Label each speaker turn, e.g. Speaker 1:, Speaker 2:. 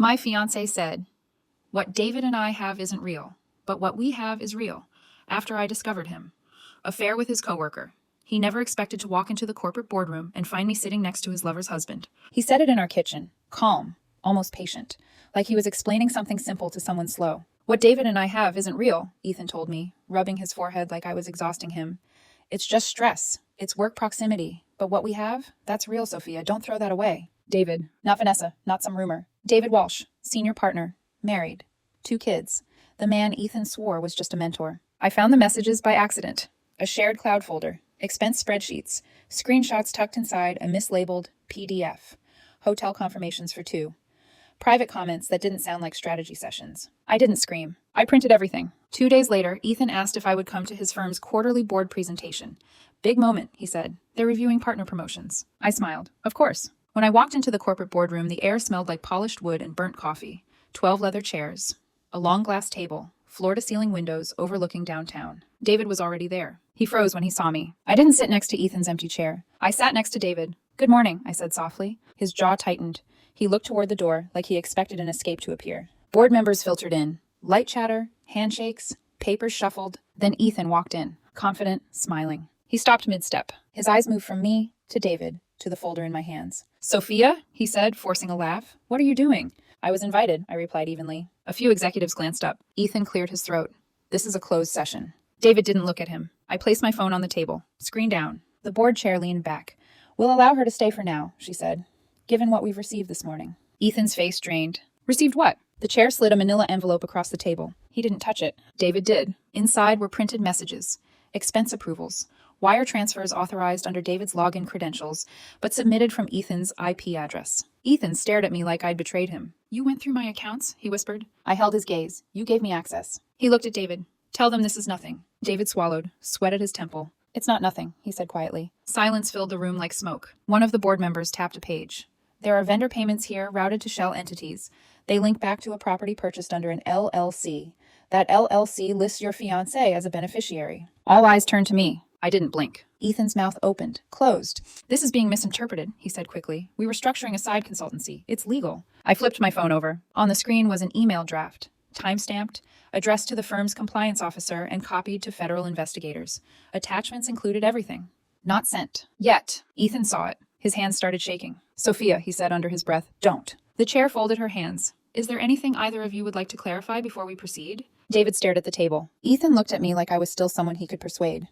Speaker 1: My fiancé said, "What David and I have isn't real, but what we have is real," after I discovered him. Affair with his coworker. He never expected to walk into the corporate boardroom and find me sitting next to his lover's husband. He said it in our kitchen, calm, almost patient, like he was explaining something simple to someone slow. "What David and I have isn't real," Ethan told me, rubbing his forehead like I was exhausting him. "It's just stress. It's work proximity. But what we have, that's real, Sophia. Don't throw that away." David, not Vanessa, not some rumor. David Walsh, senior partner, married, 2 kids. The man Ethan swore was just a mentor. I found the messages by accident. A shared cloud folder, expense spreadsheets, screenshots tucked inside a mislabeled PDF, hotel confirmations for 2. Private comments that didn't sound like strategy sessions. I didn't scream. I printed everything. 2 days later, Ethan asked if I would come to his firm's quarterly board presentation. "Big moment," he said. "They're reviewing partner promotions." I smiled. Of course. When I walked into the corporate boardroom, the air smelled like polished wood and burnt coffee. 12 leather chairs, a long glass table, floor-to-ceiling windows overlooking downtown. David was already there. He froze when he saw me. I didn't sit next to Ethan's empty chair. I sat next to David. "Good morning," I said softly. His jaw tightened. He looked toward the door like he expected an escape to appear. Board members filtered in. Light chatter, handshakes, papers shuffled. Then Ethan walked in, confident, smiling. He stopped mid-step. His eyes moved from me to David, to the folder in my hands. "Sophia," he said, forcing a laugh. "What are you doing?" "I was invited," I replied evenly. A few executives glanced up. Ethan cleared his throat. "This is a closed session." David didn't look at him. I placed my phone on the table, screen down. The board chair leaned back. "We'll allow her to stay for now," she said, "given what we've received this morning." Ethan's face drained. "Received what?" The chair slid a manila envelope across the table. He didn't touch it. David did. Inside were printed messages, expense approvals, wire transfers authorized under David's login credentials, but submitted from Ethan's IP address. Ethan stared at me like I'd betrayed him. "You went through my accounts?" he whispered. I held his gaze. "You gave me access." He looked at David. "Tell them this is nothing." David swallowed, sweat at his temple. "It's not nothing," he said quietly. Silence filled the room like smoke. One of the board members tapped a page. "There are vendor payments here routed to shell entities. They link back to a property purchased under an LLC. That LLC lists your fiancé as a beneficiary." All eyes turned to me. I didn't blink. Ethan's mouth opened, closed. "This is being misinterpreted," he said quickly. "We were structuring a side consultancy. It's legal." I flipped my phone over. On the screen was an email draft, time-stamped, addressed to the firm's compliance officer and copied to federal investigators. Attachments included everything. Not sent. Yet. Ethan saw it. His hands started shaking. "Sophia," he said under his breath, "don't." The chair folded her hands. "Is there anything either of you would like to clarify before we proceed?" David stared at the table. Ethan looked at me like I was still someone he could persuade.